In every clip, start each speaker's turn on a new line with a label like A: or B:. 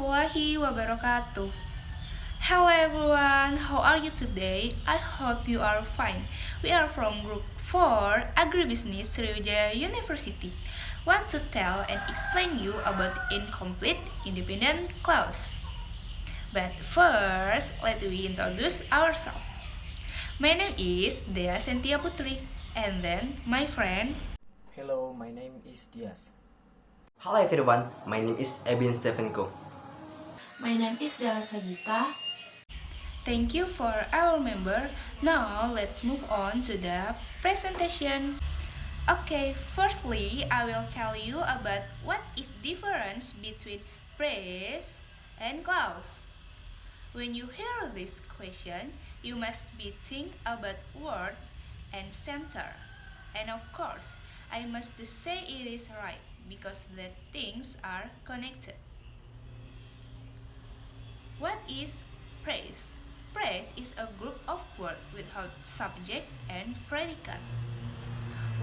A: warahmatullahi wabarakatuh. Hello everyone, how are you today? I hope you are fine. We are from Group 4 Agribusiness Sriwijaya University. Want to tell and explain you about incomplete independent clause. But first, let we introduce ourselves. My name is Dea Sentiya Putri, and then my friend.
B: Hello, my name is Diaz.
C: Hello everyone, my name is Ebin Stefenko.
D: My name is Dela Sagita.
A: Thank you for our member. Now let's move on to the presentation. Okay, firstly, I will tell you about what is difference between praise and clause. When you hear this question, you must be think about word and center. And of course, I must to say it is right because the things are connected. What is praise? Praise is a group of words without subject and predicate,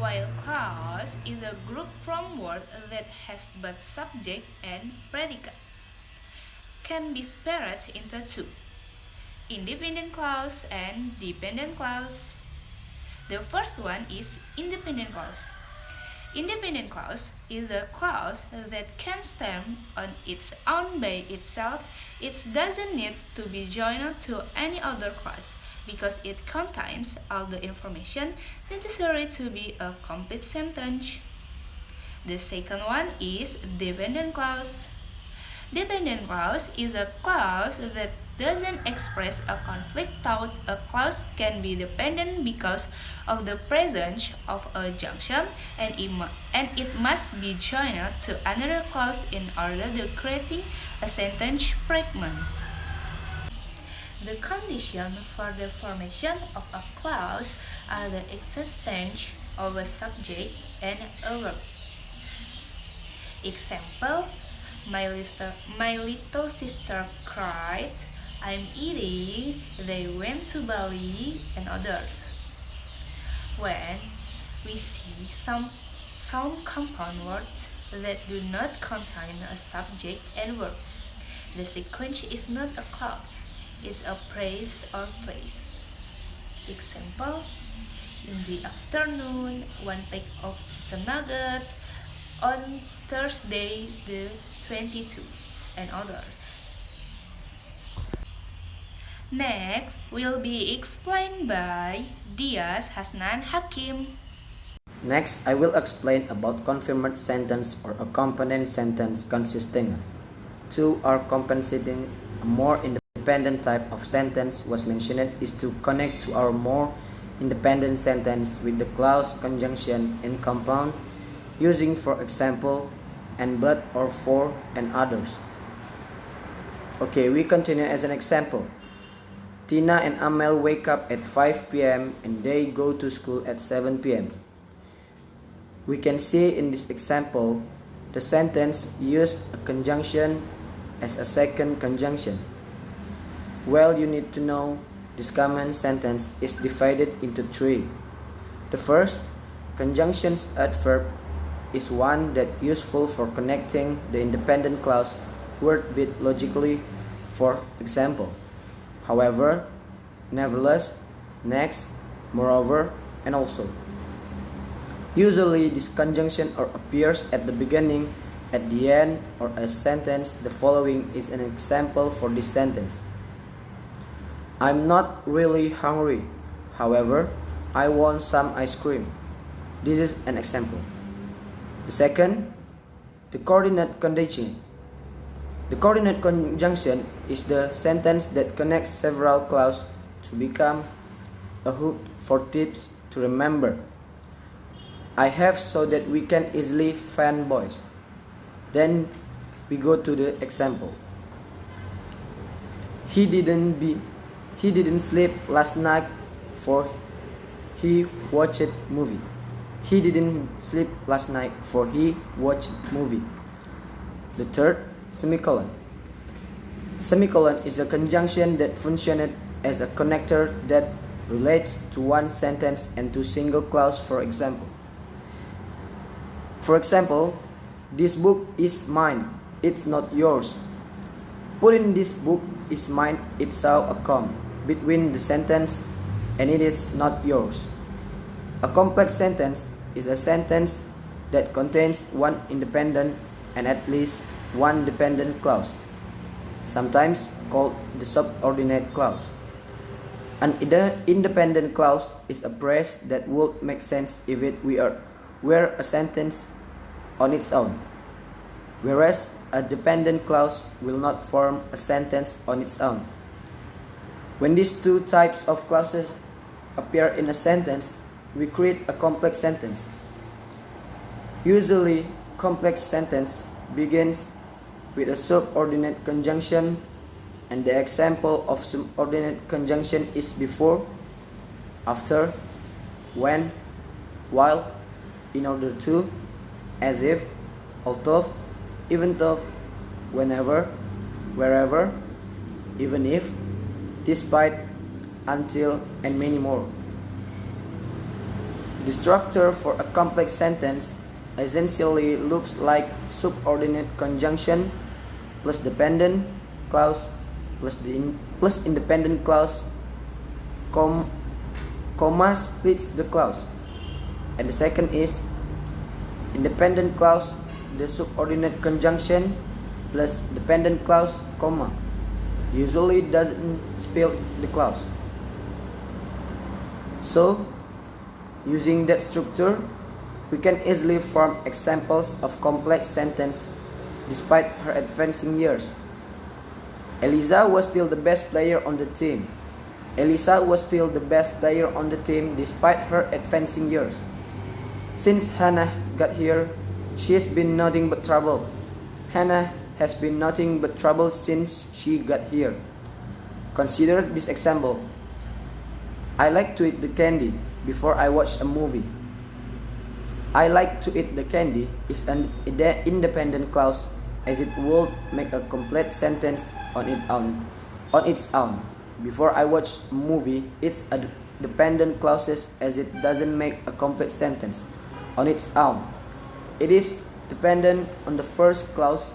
A: while clause is a group from words that has both subject and predicate. Can be separated into two: independent clause and dependent clause. The first one is independent clause. Independent clause is a clause that can stand on its own by itself. It doesn't need to be joined to any other clause because it contains all the information necessary to be a complete sentence. The second one is dependent clause. Dependent clause is a clause that doesn't express a conflict thought. A clause can be dependent because of the presence of a junction and it must be joined to another clause in order to create a sentence fragment. The condition for the formation of a clause are the existence of a subject and a verb. Example: my little sister cried, I'm eating, they went to Bali, and others. When we see some compound words that do not contain a subject and verb, the sequence is not a clause, it's a praise or praise. Example: in the afternoon, one pack of chicken nuggets on Thursday the 22, and others. Next will be explained by Diaz, Hasnan, Hakim.
B: Next, I will explain about confirmed sentence or a component sentence consisting of two or compensating. A more independent type of sentence was mentioned is to connect to our more independent sentence with the clause conjunction in compound using, for example, and but or for and others. Okay, we continue as an example. Tina and Amel wake up at 5 p.m. and they go to school at 7 p.m. We can see in this example, the sentence used a conjunction as a second conjunction. Well, you need to know this common sentence is divided into three. The first, conjunctions adverb, is one that useful for connecting the independent clause word bit logically, for example, however, nevertheless, next, moreover, and also. Usually this conjunction or appears at the beginning, at the end, or a sentence. The following is an example for this sentence. I'm not really hungry, however, I want some ice cream. This is an example. The second, the coordinate conjunction. The coordinate conjunction is the sentence that connects several clauses to become a hook for tips to remember. I have so that we can easily find boys. Then we go to the example. He didn't sleep last night for he watched movie. He didn't sleep last night for he watched movie. The third, semicolon. Semicolon is a conjunction that functions as a connector that relates to one sentence and to single clause, for example. For example, this book is mine, it's not yours. put in this book is mine, it saw a comma between the sentence and it is not yours. A complex sentence is a sentence that contains one independent and at least one dependent clause, sometimes called the subordinate clause. An independent clause is a phrase that would make sense if it were a sentence on its own, whereas a dependent clause will not form a sentence on its own. When these two types of clauses appear in a sentence, we create a complex sentence. Usually, complex sentence begins with a subordinate conjunction, and the example of subordinate conjunction is before, after, when, while, in order to, as if, although, even though, whenever, wherever, even if, despite, until, and many more. The structure for a complex sentence essentially looks like subordinate conjunction plus dependent clause plus independent clause, comma splits the clause, and the second is independent clause, the subordinate conjunction plus dependent clause, comma, usually doesn't split the clause. So, using that structure, we can easily form examples of complex sentence despite her advancing years. Eliza was still the best player on the team. Elisa was still the best player on the team despite her advancing years. Since Hannah got here, she has been nothing but trouble. Hannah has been nothing but trouble since she got here. Consider this example. I like to eat the candy before I watch a movie. I like to eat the candy is an independent clause as it would make a complete sentence on its own. Before I watch a movie, it's a dependent clause as it doesn't make a complete sentence on its own. It is dependent on the first clause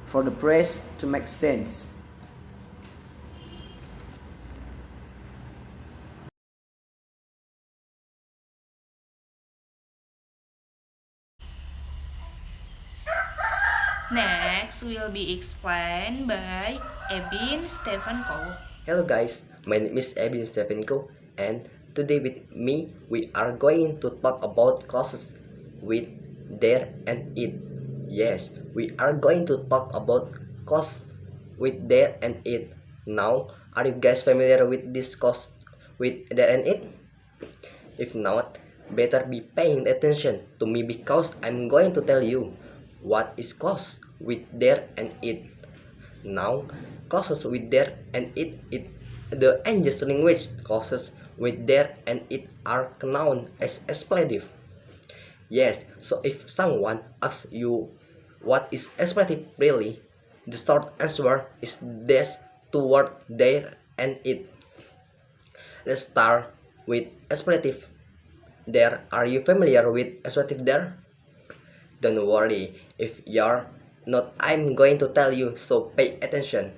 B: for the phrase to make sense.
A: Next will be explained by Ebin Stefenko.
C: Hello guys, my name is Ebin Stefenko, and today with me we are going to talk about clauses with there and it. Yes, we are going to talk about clause with there and it. Now, are you guys familiar with this clause with there and it? If not, better be paying attention to me because I'm going to tell you what is clause with there and it. Now, clauses with there and it the English language clauses with there and it are known as expletive. Yes, so if someone asks you what is expletive really, the short answer is this two word there and it. Let's start with expletive there. Are you familiar with expletive there? Don't worry, if you're not, I'm going to tell you, so pay attention.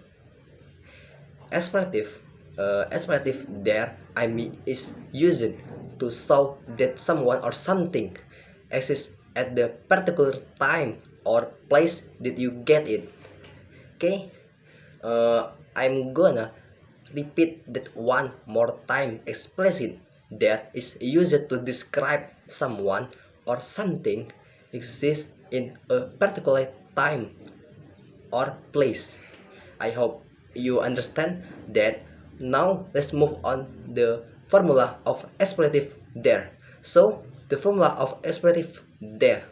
C: Expletive, expletive there, I mean, is used to show that someone or something exists at the particular time or place that you get it. Okay, I'm gonna repeat that one more time. Explicit there is used to describe someone or something exists in a particular time or place. I hope you understand that. Now let's move on the formula of expletive there. So the formula of expletive there.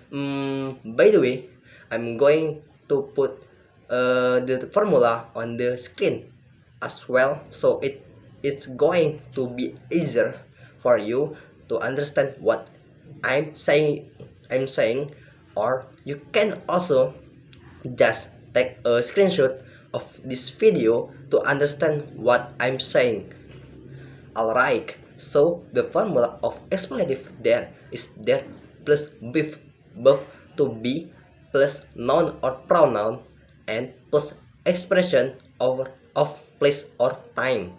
C: By the way, I'm going to put the formula on the screen as well, so it's going to be easier for you to understand what I'm saying. Or you can also just take a screenshot of this video to understand what I'm saying. Alright, so the formula of expletive there is there plus verb to be plus noun or pronoun and plus expression of place or time.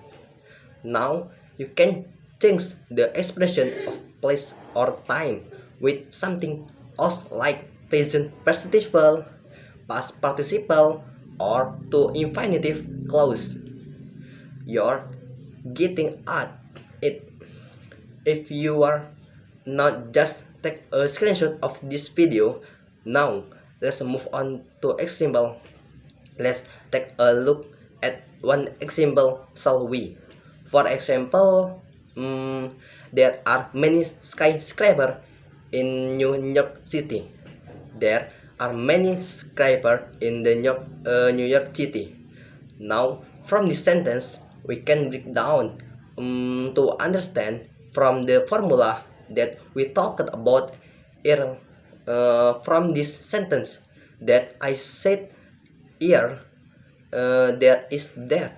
C: Now you can change the expression of place or time with something else like present participle, past participle, or to infinitive clause. You're getting at it. If you are not, just take a screenshot of this video. Now let's move on to example. Let's take a look at one example, shall we? For example, there are many skyscrapers in New York City. There are many skyscrapers in the New York City. Now, from this sentence, we can break down to understand from the formula that we talked about here, from this sentence that I said here. There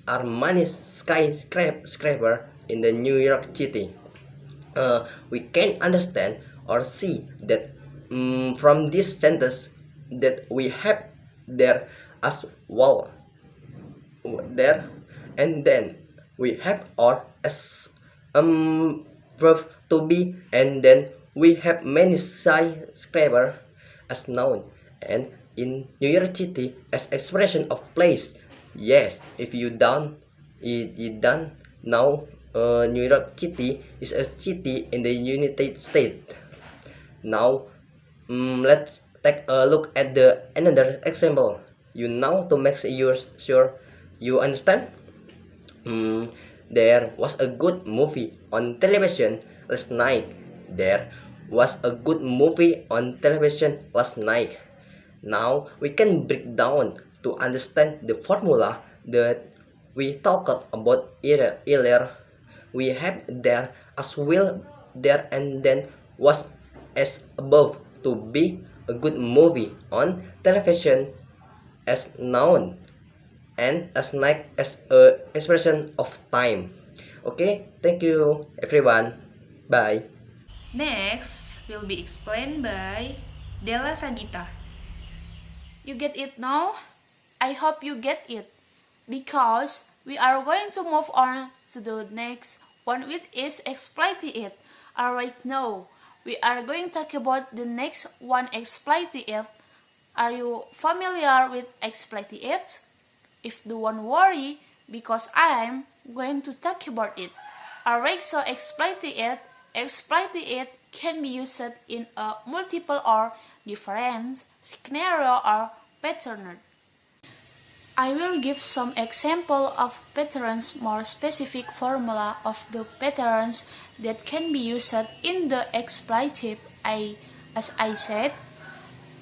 C: are many skyscrapers in the New York City. We can understand or see that from this sentence that we have there as well, there, and then we have or as verb to be, and then we have many skyscraper as noun, and in New York City as expression of place. Yes, if you done now, New York City is a city in the United States. Now, let's take a look at the another example. You know, to make sure you understand. There was a good movie on television last night. There was a good movie on television last night. Now we can break down to understand the formula that we talked about earlier. We have there as well, there, and then was as above to be a good movie on television as noun, and as night as a expression of time. Okay, thank you everyone. Bye.
A: Next will be explained by Dela Sagita.
D: You get it now? I hope you get it. Because we are going to move on to the next one, which is exploiting it. Alright, now we are going to talk about the next one, exploiting it. Are you familiar with exploiting it? If don't worry, because I'm going to talk about it. Alright, so exploiting it can be used in a multiple or different scenario or pattern. I will give some example of patterns, more specific formula of the patterns that can be used in the exploitive. As I said,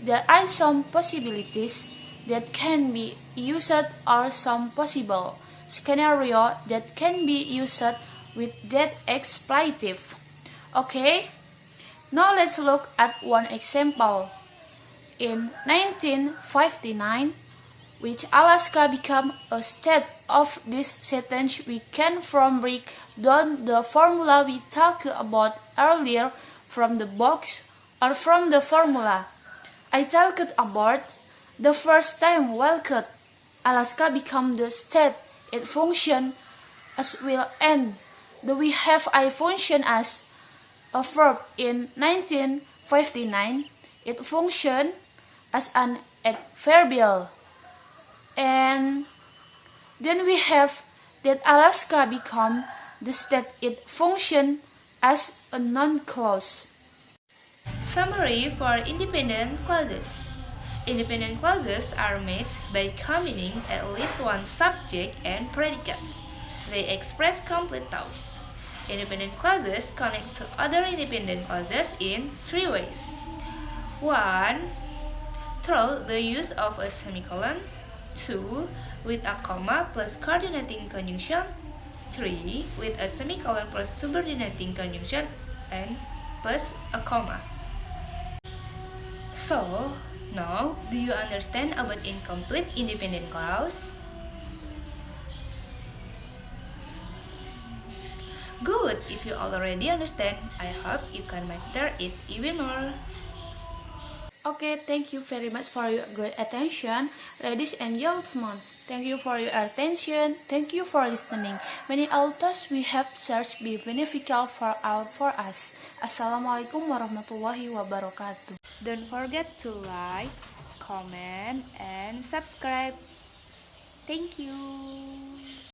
D: there are some possibilities that can be used or some possible scenario that can be used with that exploitive. Okay, now let's look at one example. In 1959, which Alaska became a state of this sentence, we can from break down the formula we talked about earlier from the box or from the formula. I talked about the first time welcome Alaska become the state. It function as will end. Do we have I function as a verb in 1959? It function as an adverbial. And then we have that Alaska become the state. It function as a noun clause.
A: Summary for independent clauses. Independent clauses are made by combining at least one subject and predicate. They express complete thoughts. Independent clauses connect to other independent clauses in three ways. 1. Through the use of a semicolon. 2. With a comma plus coordinating conjunction. 3. With a semicolon plus subordinating conjunction and plus a comma. So, now do you understand about incomplete independent clause? Good, if you already understand, I hope you can master it even more.
D: Okay, thank you very much for your great attention, ladies and gentlemen. Thank you for your attention. Thank you for listening. Many authors we have searched be beneficial for us. Assalamualaikum warahmatullahi wabarakatuh.
A: Don't forget to like, comment, and subscribe. Thank you.